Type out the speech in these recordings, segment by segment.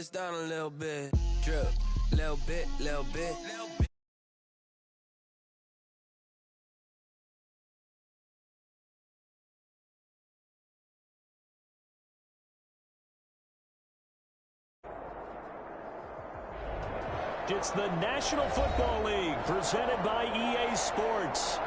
this down a little bit. Drip, little bit, little bit. It's the National Football League presented by EA Sports.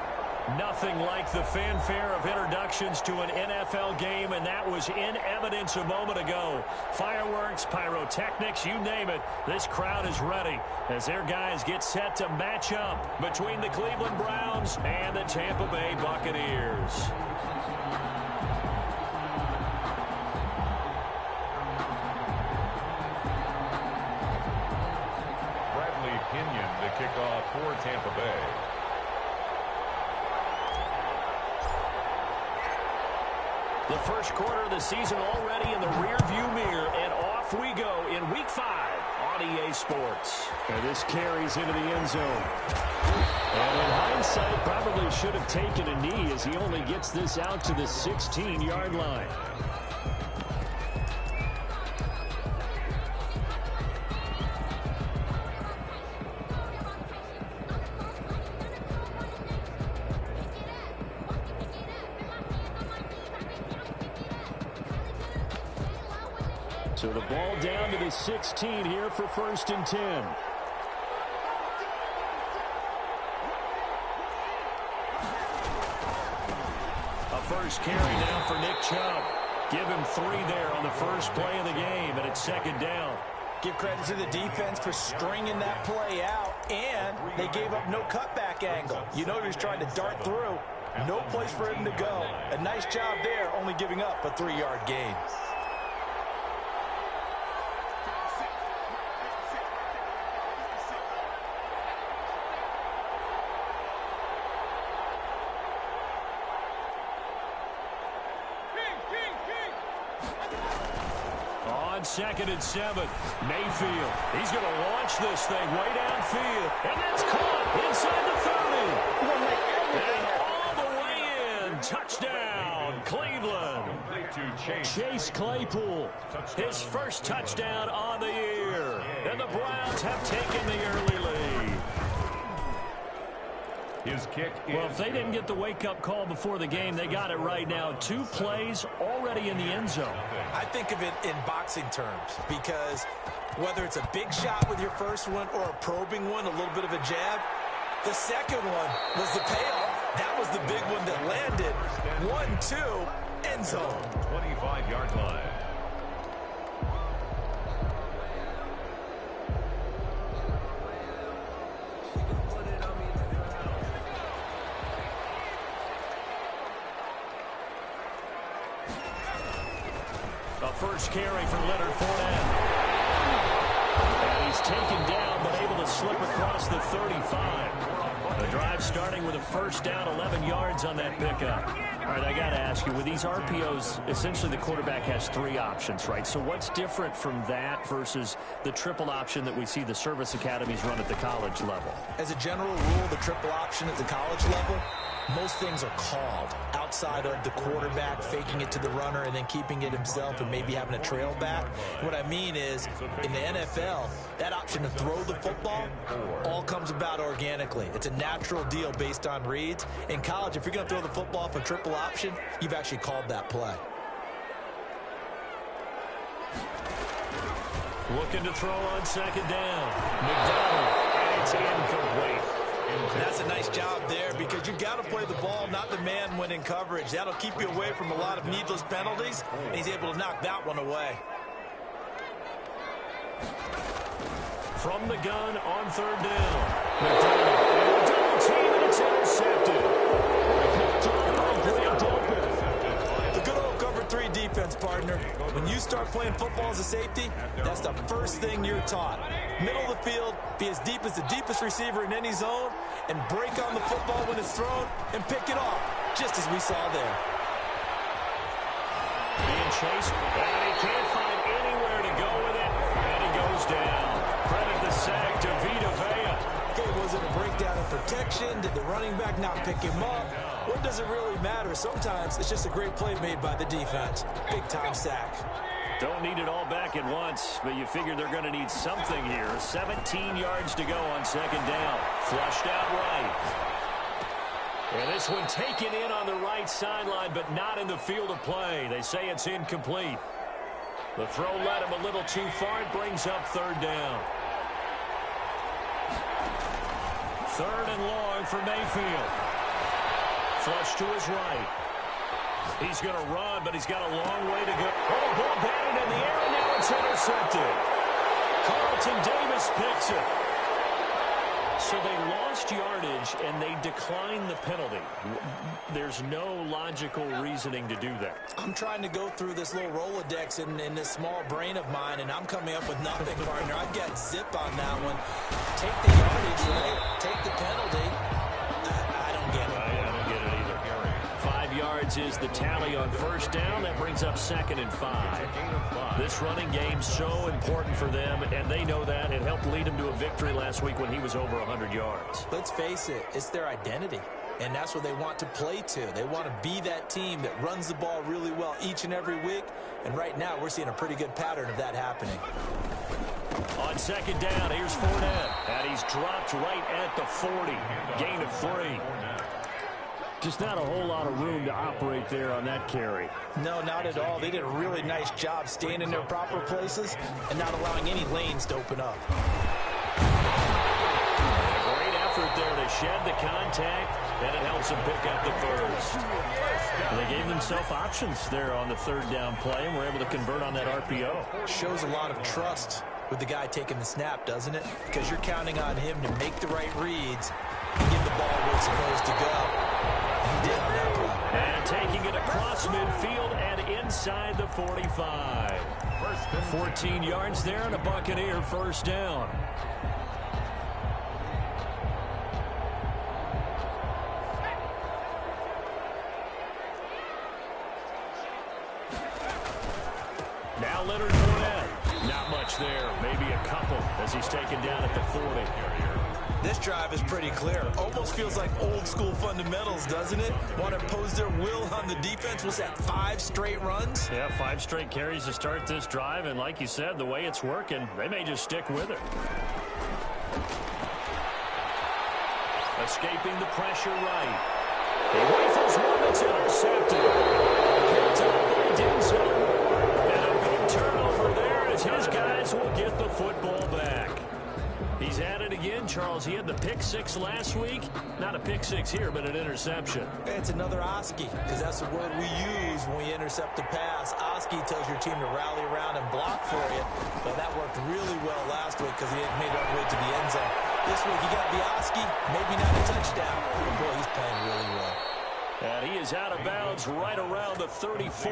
Nothing like the fanfare of introductions to an NFL game, and that was in evidence a moment ago. Fireworks, pyrotechnics, you name it. This crowd is ready as their guys get set to match up between the Cleveland Browns and the Tampa Bay Buccaneers. The kickoff for Tampa Bay. The first quarter of the season already in the rearview mirror, and off we go in Week 5 on EA Sports. And this carries into the end zone. And in hindsight, probably should have taken a knee as he only gets this out to the 16-yard line. So the ball down to the 16 here for 1st and 10. A first carry now for Nick Chubb. Give him 3 there on the first play of the game, and it's 2nd down. Give credit to the defense for stringing that play out, and they gave up no cutback angle. You know he was trying to dart through. No place for him to go. A nice job there, only giving up a 3-yard gain. On 2nd and 7, Mayfield. He's going to launch this thing way downfield. And that's caught inside the 30. And all the way in. Touchdown, Cleveland. Chase Claypool. His first touchdown on the year. And the Browns have taken the early lead. His kick is well, if they didn't get the wake-up call before the game, they got it right now. 2 plays already in the end zone. I think of it in boxing terms because whether it's a big shot with your first one or a probing one, a little bit of a jab, the second one was the payoff. That was the big one that landed. 1-2, end zone. 25-yard line. First carry for Leonard Fournette. And he's taken down, but able to slip across the 35. The drive starting with a first down, 11 yards on that pickup. All right, I got to ask you, with these RPOs, essentially the quarterback has 3 options, right? So what's different from that versus the triple option that we see the service academies run at the college level? As a general rule, the triple option at the college level, most things are called outside of the quarterback faking it to the runner and then keeping it himself and maybe having a trail back. What I mean is, in the NFL, that option to throw the football all comes about organically. It's a natural deal based on reads. In college, if you're going to throw the football for triple option, you've actually called that play. Looking to throw on 2nd down. McDonald, and it's incomplete. That's a nice job there because you've got to play the ball, not the man when in coverage. That'll keep you away from a lot of needless penalties, and he's able to knock that one away. From the gun on 3rd down. McDonald, double team, and it's intercepted. The good old cover 3 defense, partner. When you start playing football as a safety, that's the first thing you're taught. Middle of the field, be as deep as the deepest receiver in any zone, and break on the football when it's thrown and pick it off, just as we saw there. Being chased, and he can't find anywhere to go with it, and he goes down. Credit the sack to Vita Vea. Okay, was it a breakdown in protection? Did the running back not pick him up? What does it really matter? Sometimes it's just a great play made by the defense. Big-time sack. Don't need it all back at once, but you figure they're going to need something here. 17 yards to go on second down. Flushed out right. And this one taken in on the right sideline, but not in the field of play. They say it's incomplete. The throw led him a little too far. It brings up third down. Third and long for Mayfield. Flush to his right. He's going to run, but he's got a long way to go. Oh, ball batted in the air, and now it's intercepted. Carlton Davis picks it. So they lost yardage, and they declined the penalty. There's no logical reasoning to do that. I'm trying to go through this little Rolodex in this small brain of mine, and I'm coming up with nothing, partner. I've got zip on that one. Take the yardage, right? Take the penalty. I don't get it. I don't get it either. 5 yards is the tally on first down. That brings up 2nd and 5. This running game's so important for them, and they know that. It helped lead them to a victory last week when he was over 100 yards. Let's face it, it's their identity, and that's what they want to play to. They want to be that team that runs the ball really well each and every week, and right now we're seeing a pretty good pattern of that happening. On second down, here's Fournette, and he's dropped right at the 40. Gain of 3. Just not a whole lot of room to operate there on that carry. No, not at all. They did a really nice job staying in their proper places and not allowing any lanes to open up. Great effort there to shed the contact, and it helps them pick up the first. They gave themselves options there on the third down play, and were able to convert on that RPO. Shows a lot of trust with the guy taking the snap, doesn't it? Because you're counting on him to make the right reads and get the ball where it's supposed to go. He did on that play. And taking it across midfield and inside the 45. 14 yards there and a Buccaneer first down. Now Leonard Fournette. Not much there. Maybe a couple as he's taken down at the 40. This drive is pretty clear. Almost feels like old school fundamentals, doesn't it? Want to impose their will on the defense. What's that, 5 straight runs? Yeah, 5 straight carries to start this drive. And like you said, the way it's working, they may just stick with it. Escaping the pressure right. He rifles one that's intercepted. Picked up by Denzel. And a big turnover there as his guys will get the football back. He's at it again, Charles. He had the pick 6 last week. Not a pick 6 here, but an interception. It's another Oski, because that's the word we use when we intercept the pass. Oski tells your team to rally around and block for you. Well, that worked really well last week because he made it all the way to the end zone. This week, you got to be Oski, maybe not a touchdown. But boy, he's playing really well. And he is out of bounds right around the 34.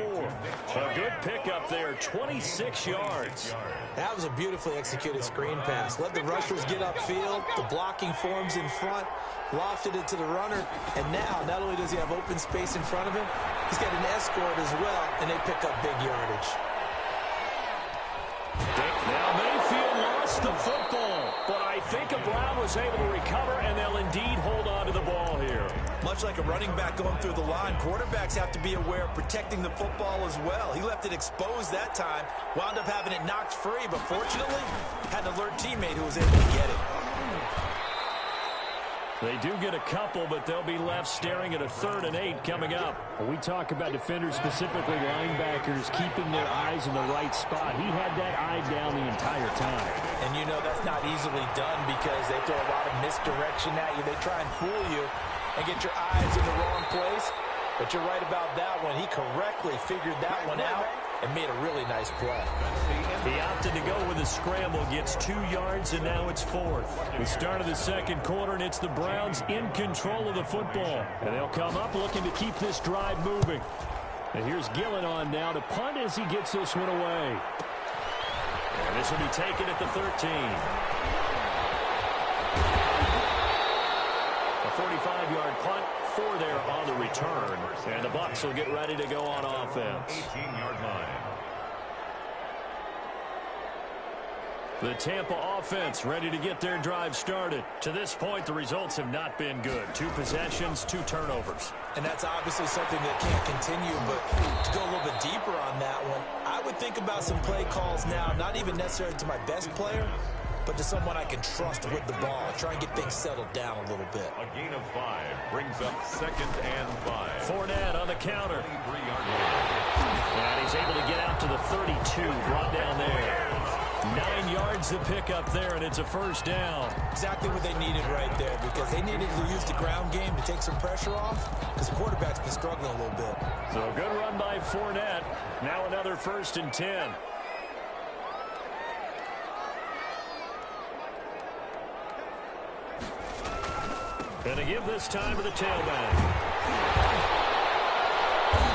A good pickup there, 26 yards. That was a beautifully executed screen pass. Let the rushers get upfield. The blocking forms in front. Lofted it to the runner. And now, not only does he have open space in front of him, he's got an escort as well, and they pick up big yardage. Now Mayfield lost the football, but I think Brown was able to recover, and they'll indeed hold on to the ball here. Much like a running back going through the line, quarterbacks have to be aware of protecting the football as well. He left it exposed that time, wound up having it knocked free, but fortunately, had an alert teammate who was able to get it. They do get a couple, but they'll be left staring at a 3rd and 8 coming up. When we talk about defenders, specifically linebackers, keeping their eyes in the right spot. He had that eye down the entire time. And you know that's not easily done because they throw a lot of misdirection at you. They try and fool you and get your eyes in the wrong place. But you're right about that one. He correctly figured that one out and made a really nice play. He opted to go with a scramble, gets 2 yards, and now it's 4th. The start of the second quarter, and it's the Browns in control of the football. And they'll come up looking to keep this drive moving. And here's Gillen on now to punt as he gets this one away. And this will be taken at the 13. A 45-yard punt, 4 there on the return. And the Bucs will get ready to go on offense. 18-yard line. The Tampa offense ready to get their drive started. To this point, the results have not been good. 2 possessions, 2 turnovers. And that's obviously something that can't continue, but to go a little bit deeper on that one, I would think about some play calls now, not even necessarily to my best player, but to someone I can trust with the ball. Try and get things settled down a little bit. A gain of 5 brings up 2nd and 5. Fournette on the counter. 23-yard line. And he's able to get out to the 32, brought down there. 9 yards to pick up there, and it's a first down. Exactly what they needed right there, because they needed to use the ground game to take some pressure off, because the quarterback's been struggling a little bit. So a good run by Fournette. Now another 1st and 10. And to give this time to the tailback.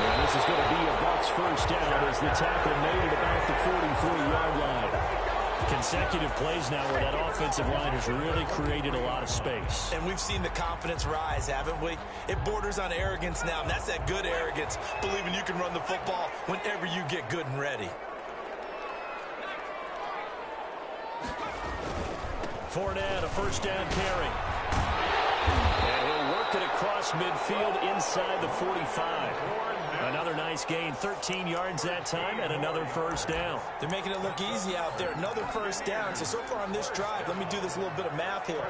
And this is going to be a Bucs first down as the tackle made it about the 43-yard line. Consecutive plays now where that offensive line has really created a lot of space. And we've seen the confidence rise, haven't we? It borders on arrogance now, and that's that good arrogance, believing you can run the football whenever you get good and ready. Fournette, a first down carry. And he'll work it across midfield inside the 45. Another nice gain, 13 yards that time, and another first down. They're making it look easy out there. Another first down. So far on this drive, let me do this little bit of math here.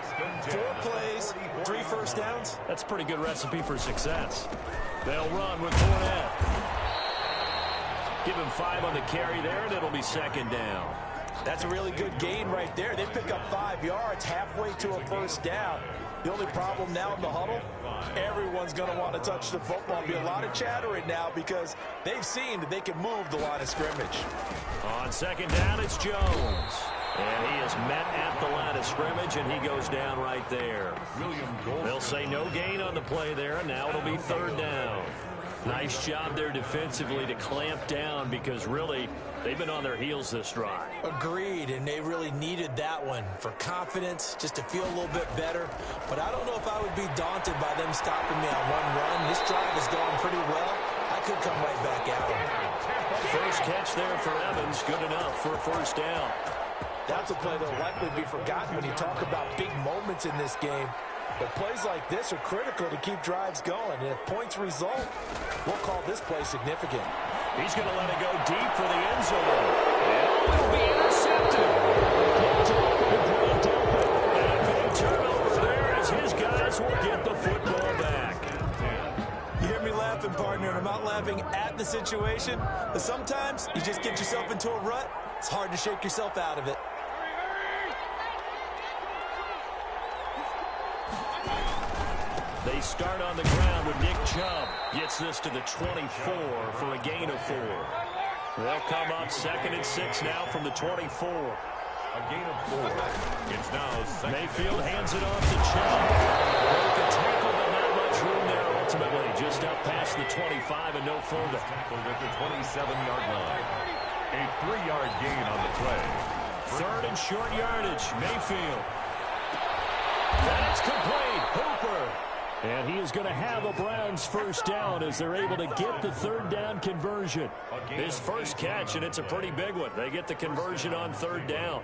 4 plays, 3 first downs. That's a pretty good recipe for success. They'll run with Fournette. Give him 5 on the carry there, and it'll be 2nd down. That's a really good gain right there. They pick up 5 yards halfway to a first down. The only problem now in the huddle, everyone's going to want to touch the football. There'll be a lot of chattering now because they've seen that they can move the line of scrimmage. On 2nd down, it's Jones. And he is met at the line of scrimmage, and he goes down right there. They'll say no gain on the play there, and now it'll be 3rd down. Nice job there defensively to clamp down because really they've been on their heels this drive. Agreed, and they really needed that one for confidence, just to feel a little bit better. But I don't know if I would be daunted by them stopping me on one run. This drive is going pretty well. I could come right back at them. First catch there for Evans, good enough for a first down. That's a play that'll likely be forgotten when you talk about big moments in this game. But plays like this are critical to keep drives going. And if points result, we'll call this play significant. He's going to let it go deep for the end zone. And it'll be intercepted. And a big turnover there as his guys will get the football back. You hear me laughing, partner, and I'm not laughing at the situation. But sometimes you just get yourself into a rut. It's hard to shake yourself out of it. They start on the ground with Nick Chubb. Gets this to the 24 for a gain of 4. They'll come up 2nd and 6 now from the 24. A gain of 4. It's now 2nd. Mayfield hands it off to Chubb. Broke a tackle, but not much room there ultimately. Just up past the 25 and no further. Tackled at the 27-yard line. A 3-yard gain on the play. 3rd and short yardage. Mayfield. And it's complete. Hooper. And he is going to have a Browns first down as they're able to get the 3rd down conversion. His first catch, and it's a pretty big one. They get the conversion on 3rd down.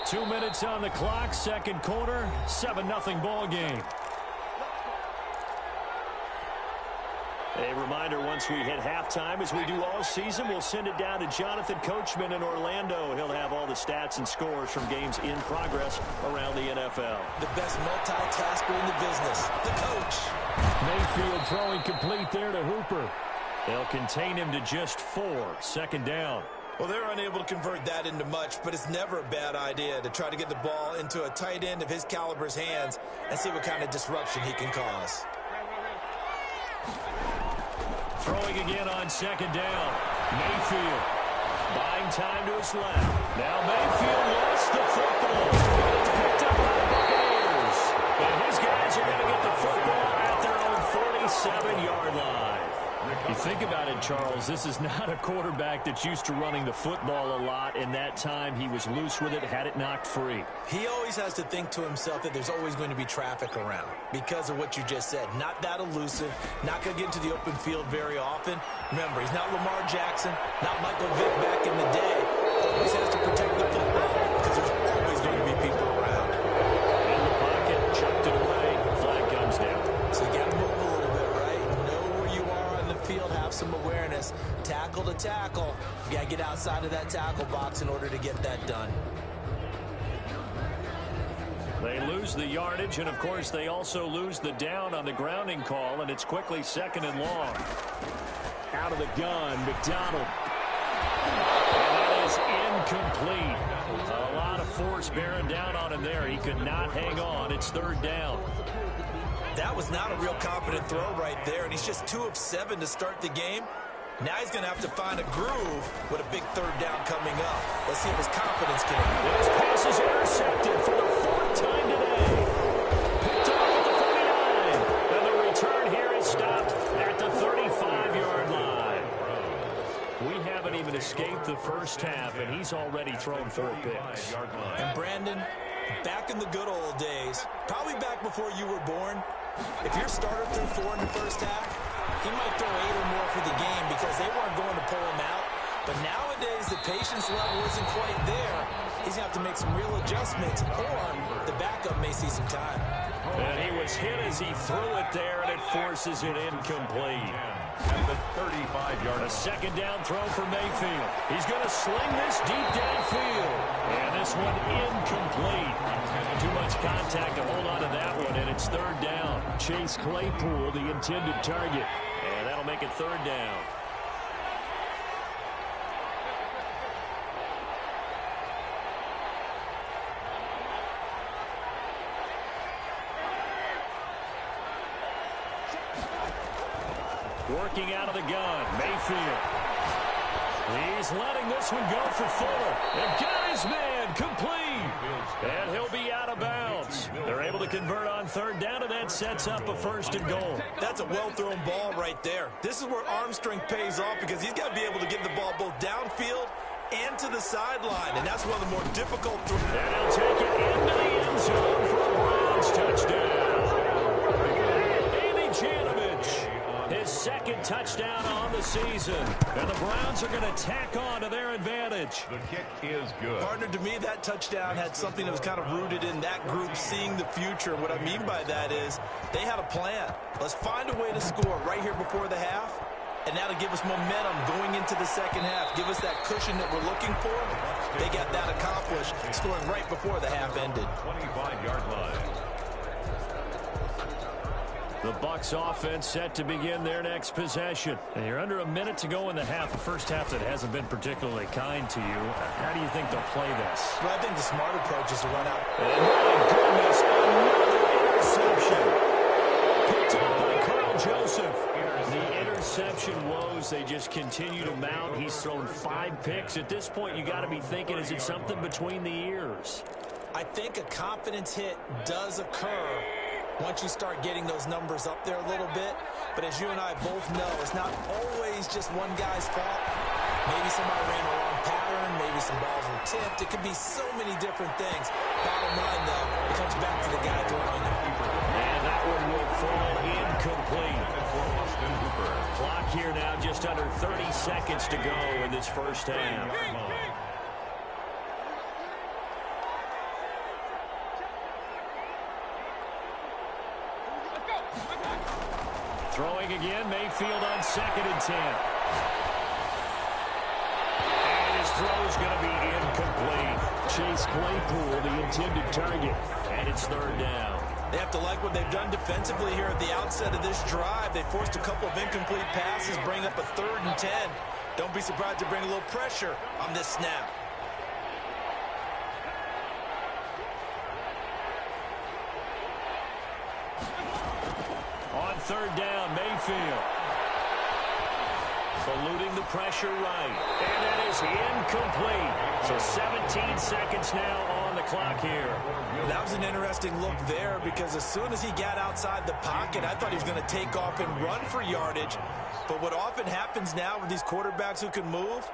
Two minutes on the clock, 2nd quarter, 7-0 ball game. A reminder, once we hit halftime, as we do all season, we'll send it down to Jonathan Coachman in Orlando. He'll have all the stats and scores from games in progress around the NFL. The best multitasker in the business, the coach. Mayfield throwing complete there to Hooper. They'll contain him to just 4, 2nd down. Well, they're unable to convert that into much, but it's never a bad idea to try to get the ball into a tight end of his caliber's hands and see what kind of disruption he can cause. Throwing again on 2nd down. Mayfield buying time to his left. Now Mayfield lost the football. It's picked up by the Buccaneers. And his guys are going to get the football at their own 47-yard line. You think about it, Charles. Mills, this is not a quarterback that's used to running the football a lot, and that time he was loose with it, had it knocked free. He always has to think to himself that there's always going to be traffic around because of what you just said. Not that elusive, not going to get into the open field very often. Remember, he's not Lamar Jackson, not Michael Vick back in the day. Always has to protect the football because there's always going to be people around. In the pocket, chucked it away, flag comes down. So you got to move a little bit, right? Know where you are on the field, have some awareness. Tackle to tackle. You got to get outside of that tackle box in order to get that done. They lose the yardage, and of course they also lose the down on the grounding call, and it's quickly 2nd and long. Out of the gun, McDonald. And that is incomplete. A lot of force bearing down on him there. He could not hang on. It's 3rd down. That was not a real confident throw right there, and he's just 2 of 7 to start the game. Now he's going to have to find a groove with a big 3rd down coming up. Let's see if his confidence can. This pass is intercepted for the 4th time today. Picked off at the 39. And the return here is stopped at the 35-yard line. We haven't even escaped the first half, and he's already thrown 4 picks. And Brandon, back in the good old days, probably back before you were born, if your starter threw 4 in the first half, he might throw 8 or more for the game because they weren't going to pull him out. But nowadays, the patience level isn't quite there. He's going to have to make some real adjustments, or the backup may see some time. And he was hit as he threw it there, and it forces it incomplete. At the 35-yard A line. 2nd down throw for Mayfield. He's going to sling this deep downfield. And this one incomplete. Too much contact to hold on to that one, and it's 3rd down. Chase Claypool, the intended target. And that'll make it 3rd down. Working out of the gun, Mayfield. He's letting this one go for Fuller. And got his man complete. And he'll be out of bounds. They're able to convert on 3rd down, and that sets up a 1st and goal. That's a well-thrown ball right there. This is where arm strength pays off because he's got to be able to get the ball both downfield and to the sideline, and that's one of the more difficult throws. And he'll take it into the end zone for a Browns touchdown. His 2nd touchdown on the season. And the Browns are going to tack on to their advantage. The kick is good. Partner, to me, that touchdown had something that was kind of rooted in that group seeing the future. What I mean by that is they had a plan. Let's find a way to score right here before the half, and that'll give us momentum going into the 2nd half. Give us that cushion that we're looking for. They got that accomplished, scoring right before the half ended. 25-yard line. The Bucs offense set to begin their next possession. And you're under a minute to go in the half, a first half that hasn't been particularly kind to you. How do you think they'll play this? Well, I think the smart approach is to run out. Oh, my goodness, another interception. Picked up by Carl Joseph. The interception woes, they just continue to mount. He's thrown 5 picks. At this point, you got to be thinking, is it something between the ears? I think a confidence hit does occur once you start getting those numbers up there a little bit. But as you and I both know, it's not always just one guy's fault. Maybe somebody ran a wrong pattern. Maybe some balls were tipped. It could be so many different things. Bottom line, though, it comes back to the guy throwing it. And that one will fall incomplete. Clock here now, just under 30 seconds to go in this first half. Throwing again, Mayfield on 2nd and 10. And his throw is going to be incomplete. Chase Claypool, the intended target. And it's 3rd down. They have to like what they've done defensively here at the outset of this drive. They forced a couple of incomplete passes, bring up a 3rd and 10. Don't be surprised to bring a little pressure on this snap. On 3rd down, Mayfield. eluding the pressure right. And that is incomplete. So 17 seconds now on the clock here. That was an interesting look there because as soon as he got outside the pocket, I thought he was going to take off and run for yardage. But what often happens now with these quarterbacks who can move,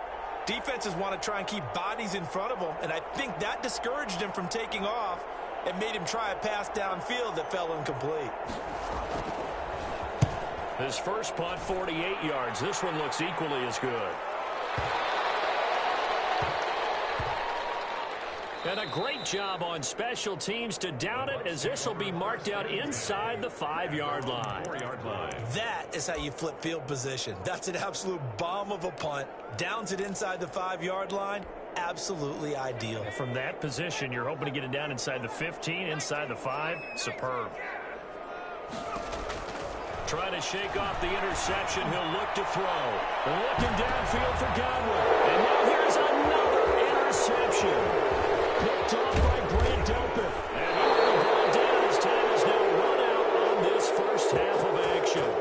defenses want to try and keep bodies in front of them, and I think that discouraged him from taking off and made him try a pass downfield that fell incomplete. His first punt, 48 yards. This one looks equally as good. And a great job on special teams to down it, as this will be marked out inside the 5-yard line. That is how you flip field position. That's an absolute bomb of a punt. Downs it inside the 5-yard line. Absolutely ideal. From that position, you're hoping to get it down inside the 15, inside the 5. Superb. Trying to shake off the interception. He'll look to throw. Looking downfield for Godwin. And now here's another interception. Picked off by Grant Delpit. And he will be brought down. His time is now run out on this first half of action.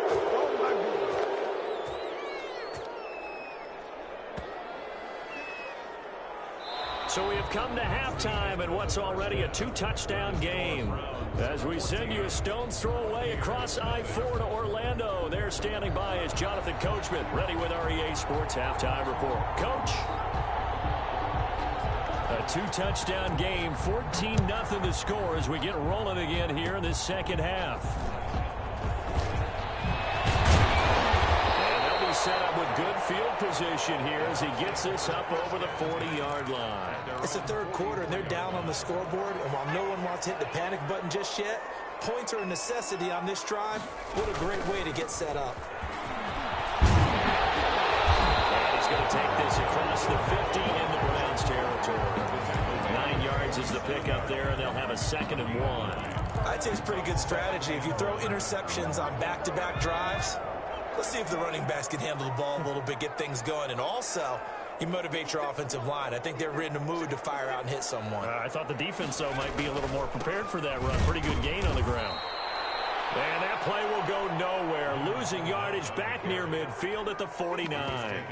So we have come to halftime in what's already a 2-touchdown game. As we send you a stone's throw away across I-4 to Orlando. There standing by is Jonathan Coachman, ready with REA Sports Halftime Report. Coach. A 2-touchdown game, 14-0 to score as we get rolling again here in this second half. And they'll be set up with good field position here as he gets this up over the 40-yard line. It's the third quarter, and they're down on the scoreboard, and while no one wants to hit the panic button just yet, points are a necessity on this drive. What a great way to get set up. And he's going to take this across the 50 into Browns territory. 9 yards is the pickup there, and they'll have a 2nd and 1. I'd say it's pretty good strategy. If you throw interceptions on back-to-back drives, let's see if the running backs can handle the ball a little bit, get things going, and also you motivate your offensive line. I think they're in the mood to fire out and hit someone. I thought the defense, though, might be a little more prepared for that run. Pretty good gain on the ground. And that play will go nowhere. Losing yardage back near midfield at the 49.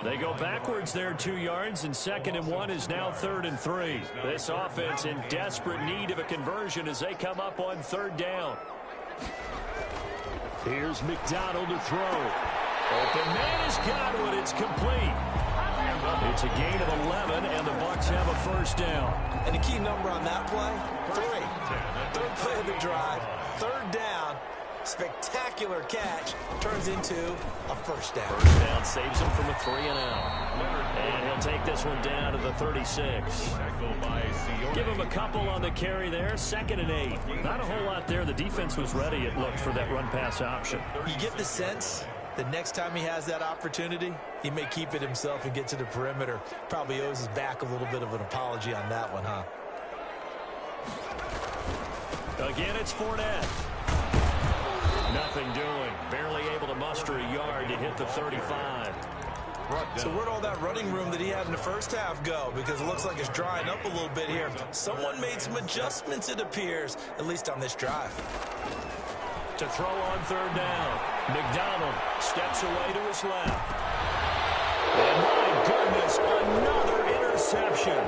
They go backwards there 2 yards, and 2nd and 1 is now 3rd and 3. This offense in desperate need of a conversion as they come up on 3rd down. Here's McDonald to throw. Open man is Godwin. It's complete. It's a gain of 11, and the Bucs have a 1st down. And the key number on that play, 3. Third play of the drive, 3rd down, spectacular catch, turns into a 1st down. 1st down saves him from a 3 and out. And he'll take this one down to the 36. Give him a couple on the carry there, 2nd and 8. Not a whole lot there. The defense was ready, it looked, for that run-pass option. You get the sense the next time he has that opportunity, he may keep it himself and get to the perimeter. Probably owes his back a little bit of an apology on that one, huh? Again, it's Fournette. Nothing doing. Barely able to muster a yard to hit the 35. So where'd all that running room that he had in the first half go? Because it looks like it's drying up a little bit here. Someone made some adjustments, it appears, at least on this drive. To throw on 3rd down. McDonald steps away to his left. And my goodness, another interception.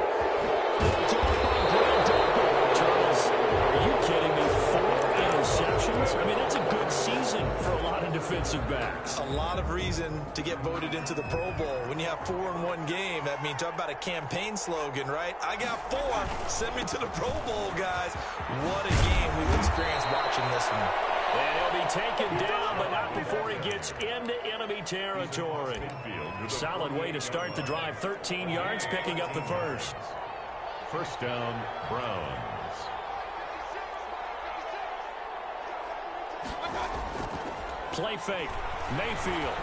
Charles, are you kidding me? 4 interceptions? I mean, that's a good season for a lot of defensive backs. A lot of reason to get voted into the Pro Bowl. When you have 4 in one game, that means talk about a campaign slogan, right? I got 4. Send me to the Pro Bowl, guys. What a game we've experienced watching this one. And he'll be taken down, but not before he gets into enemy territory. Solid way to start the drive. 13 yards, picking up the 1st. 1st down, Browns. Play fake. Mayfield.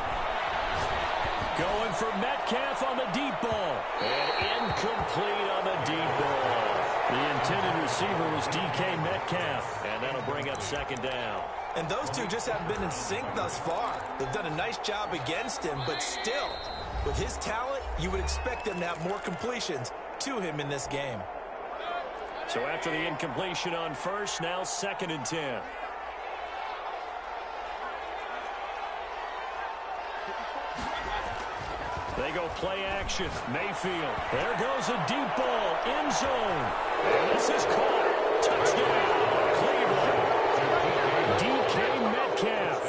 Going for Metcalf on the deep ball. And incomplete on the deep ball. The intended receiver was DK Metcalf. And that'll bring up 2nd down. And those two just haven't been in sync thus far. They've done a nice job against him, but still, with his talent, you would expect them to have more completions to him in this game. So after the incompletion on 1st, now 2nd and 10. play action. Mayfield. There goes a deep ball. End zone. And this is caught. Touchdown, Cleveland. DK Metcalf.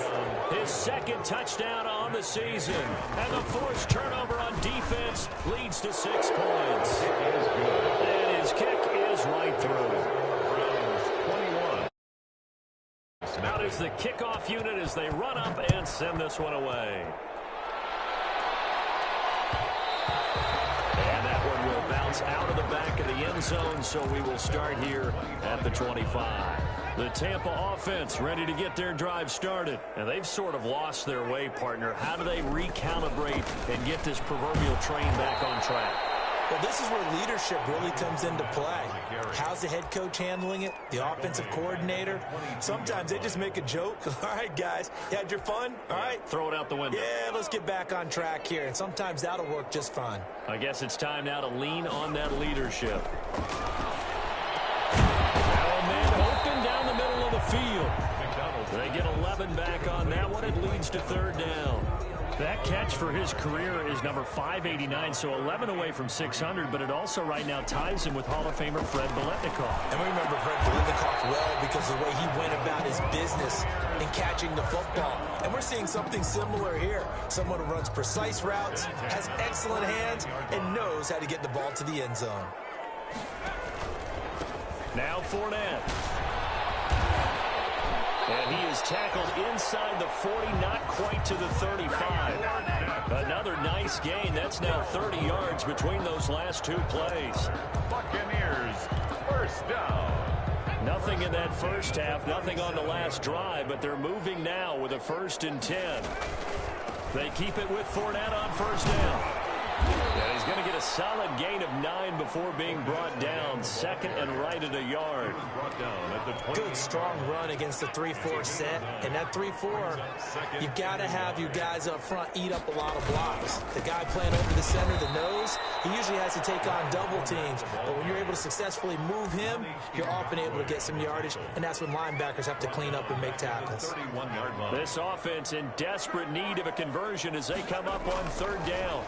His second touchdown on the season. And the forced turnover on defense leads to 6 points. And his kick is right through. Out is the kickoff unit as they run up and send this one away. And that one will bounce out of the back of the end zone, so we will start here at the 25. The Tampa offense ready to get their drive started. And they've sort of lost their way, partner. How do they recalibrate and get this proverbial train back on track? Well, this is where leadership really comes into play. How's the head coach handling it? The offensive coordinator? Sometimes they just make a joke. All right, guys, you had your fun? All right. Throw it out the window. Yeah, let's get back on track here. And sometimes that'll work just fine. I guess it's time now to lean on that leadership. Open down the middle of the field. They get 11 back on that one. It leads to 3rd down. That catch for his career is number 589, so 11 away from 600, but it also right now ties him with Hall of Famer Fred Biletnikoff. And we remember Fred Biletnikoff well because of the way he went about his business in catching the football. And we're seeing something similar here. Someone who runs precise routes, has excellent hands, and knows how to get the ball to the end zone. Now Fournette. And he is tackled inside the 40, not quite to the 35. Another nice gain. That's now 30 yards between those last 2 plays. Buccaneers, first down. Nothing in that first half, nothing on the last drive, but they're moving now with a 1st and 10. They keep it with Fournette on 1st down. And he's going to get a solid gain of 9 before being brought down. 2nd and right at a yard. Good, strong run against the 3-4 set. And that 3-4, you've got to have you guys up front eat up a lot of blocks. The guy playing over the center, the nose, he usually has to take on double teams. But when you're able to successfully move him, you're often able to get some yardage. And that's when linebackers have to clean up and make tackles. This offense in desperate need of a conversion as they come up on 3rd down.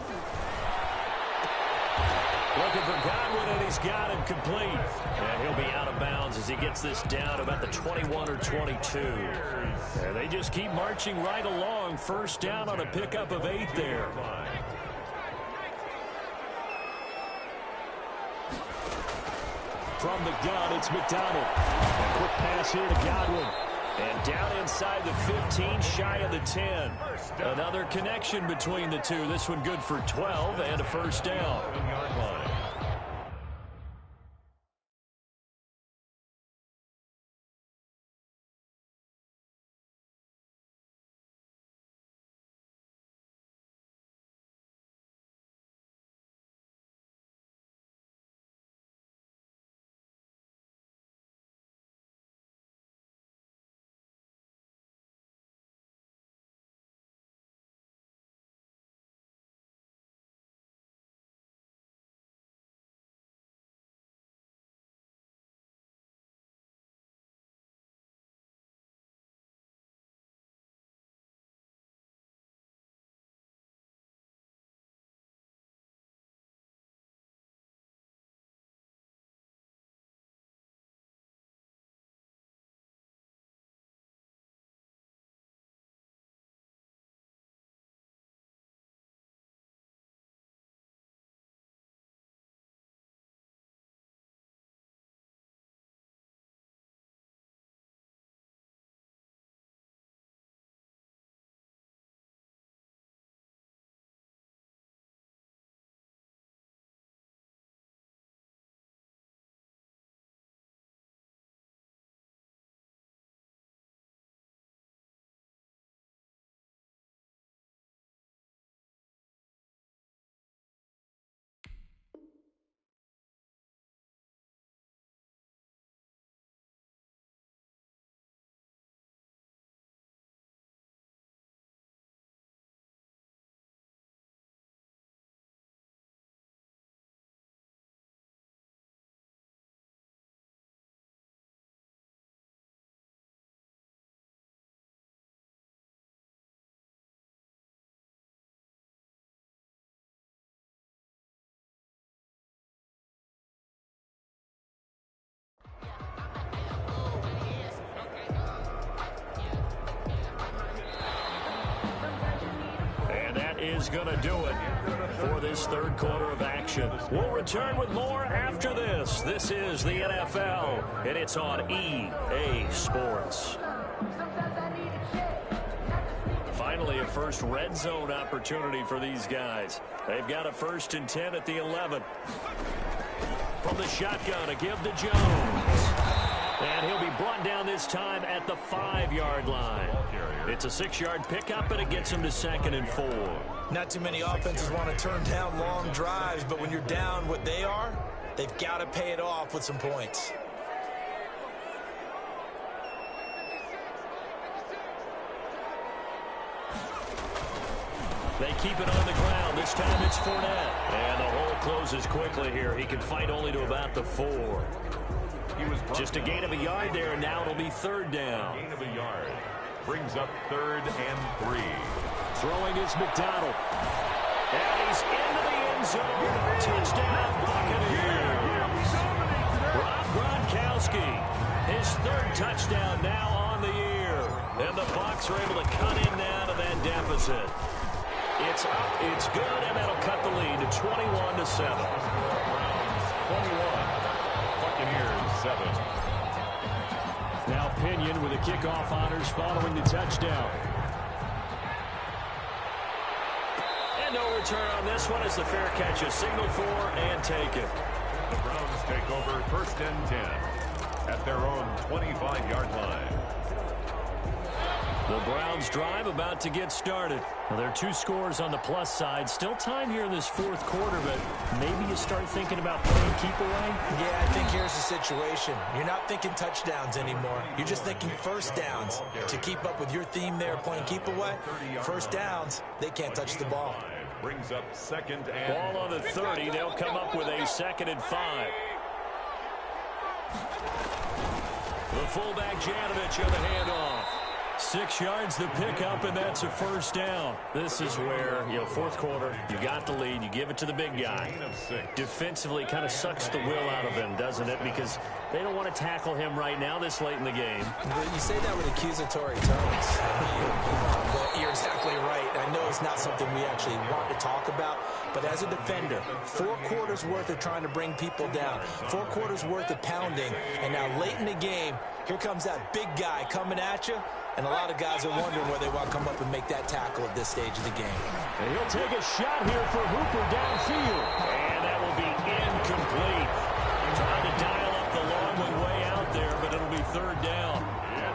Looking for Godwin, and he's got him complete. And he'll be out of bounds as he gets this down about the 21 or 22. And they just keep marching right along. 1st down on a pickup of 8 there. From the gun, it's McDonald. A quick pass here to Godwin. And down inside the 15, shy of the 10. Another connection between the two. This one good for 12 and a 1st down. is going to do it for this third quarter of action. We'll return with more after this. This is the NFL, and it's on EA Sports. Finally, a first red zone opportunity for these guys. They've got a 1st and 10 at the 11. From the shotgun, a give to Jones. And he'll be brought down this time at the 5-yard line. It's a 6-yard pickup, and it gets him to 2nd and 4. Not too many offenses want to turn down long drives, but when you're down what they are, they've got to pay it off with some points. They keep it on the ground. This time it's Fournette. And the hole closes quickly here. He can fight only to about the 4. Just a gain of a yard there, and now it'll be 3rd down. Gain of a yard. Brings up 3rd and 3. Throwing is McDonald. And he's into the end zone. Touchdown, Buccaneers. Rob Gronkowski, his 3rd touchdown now on the year. And the Bucs are able to cut in now to that deficit. It's up, it's good, and that'll cut the lead to 21-7. Browns 21. Buccaneers 7. Now Pinion with the kickoff honors following the touchdown. And no return on this one as the fair catch is signaled for and taken. The Browns take over 1st and 10 at their own 25-yard line. The Browns drive about to get started. Well, there are 2 scores on the plus side. Still time here in this 4th quarter, but maybe you start thinking about playing keep away? Yeah, I think here's the situation. You're not thinking touchdowns anymore. You're just thinking 1st downs. To keep up with your theme there playing keep away, 1st downs, they can't touch the ball. Brings up 2nd and Ball on the 30. They'll come up with a 2nd and 5. The fullback Janovich on the handoff. 6 yards the pickup, and that's a 1st down. This is where, 4th quarter, you got the lead, you give it to the big guy. Defensively kind of sucks the will out of him, doesn't it? Because they don't want to tackle him right now this late in the game. You say that with accusatory tones. Well, you're exactly right. I know it's not something we actually want to talk about, but as a defender, 4 quarters worth of trying to bring people down, 4 quarters worth of pounding, and now late in the game, here comes that big guy coming at you. And a lot of guys are wondering where they want to come up and make that tackle at this stage of the game. And he'll take a shot here for Hooper downfield. And that will be incomplete. Trying to dial up the long one way out there, but it'll be 3rd down.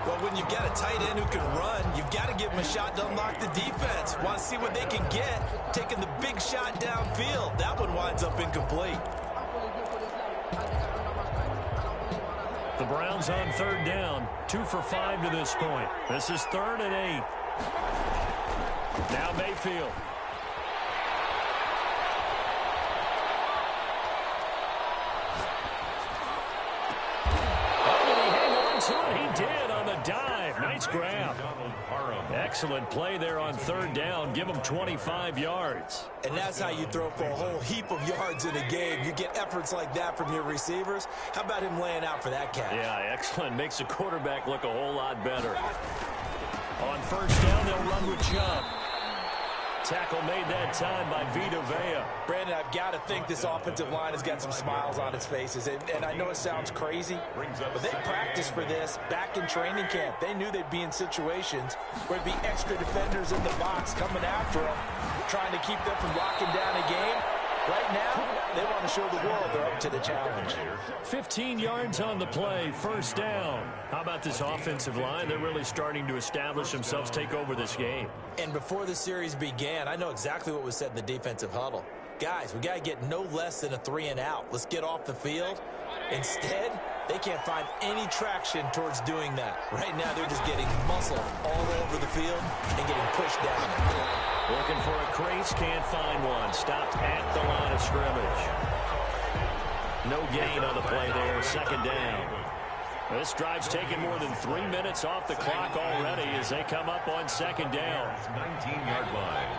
Well, when you've got a tight end who can run, you've got to give him a shot to unlock the defense. Want to see what they can get, taking the big shot downfield. That one winds up incomplete. The Browns on 3rd down, 2 for 5 to this point. This is 3rd and 8. Now Mayfield. Oh, did he hang on to it? He did on the dive. Nice grab. Excellent play there on 3rd down. Give him 25 yards. And that's how you throw for a whole heap of yards in a game. You get efforts like that from your receivers. How about him laying out for that catch? Yeah, excellent. Makes the quarterback look a whole lot better. On 1st down, they'll run with Chubb. Tackle made that time by Vita Vea. Brandon, I've got to think this offensive line has got some smiles on its faces. And I know it sounds crazy, but they practiced for this back in training camp. They knew they'd be in situations where it'd be extra defenders in the box coming after them, trying to keep them from locking down a game. Right now, they want to show the world they're up to the challenge. 15 yards on the play, 1st down. How about this offensive line? They're really starting to establish themselves, take over this game. And before the series began, I know exactly what was said in the defensive huddle. Guys, we got to get no less than a 3 and out. Let's get off the field. Instead, they can't find any traction towards doing that. Right now, they're just getting muscle all over the field and getting pushed down. Looking for a crease, can't find one. Stopped at the line of scrimmage. No gain on the play there, 2nd down. This drive's taken more than 3 minutes off the clock already as they come up on 2nd down. 19-yard line.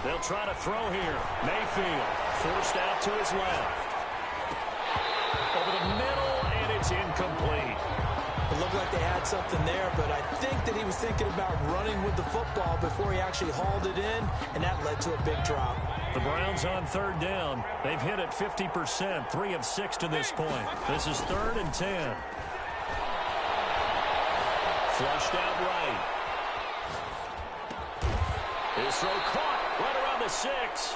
They'll try to throw here. Mayfield forced out to his left. Over the middle, and it's incomplete. looked like they had something there, but I think that he was thinking about running with the football before he actually hauled it in, and that led to a big drop. The Browns on third down. They've hit it 50%, 3 of 6 to this point. This is 3rd and 10. Flushed out right. His throw caught right around the 6.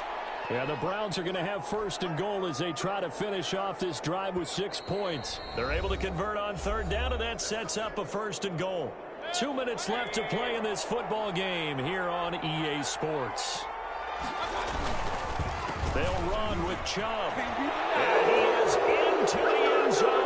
Yeah, the Browns are going to have 1st and goal as they try to finish off this drive with 6 points. They're able to convert on third down, and that sets up a 1st and goal. 2 minutes left to play in this football game here on EA Sports. They'll run with Chubb. And he is into the end zone.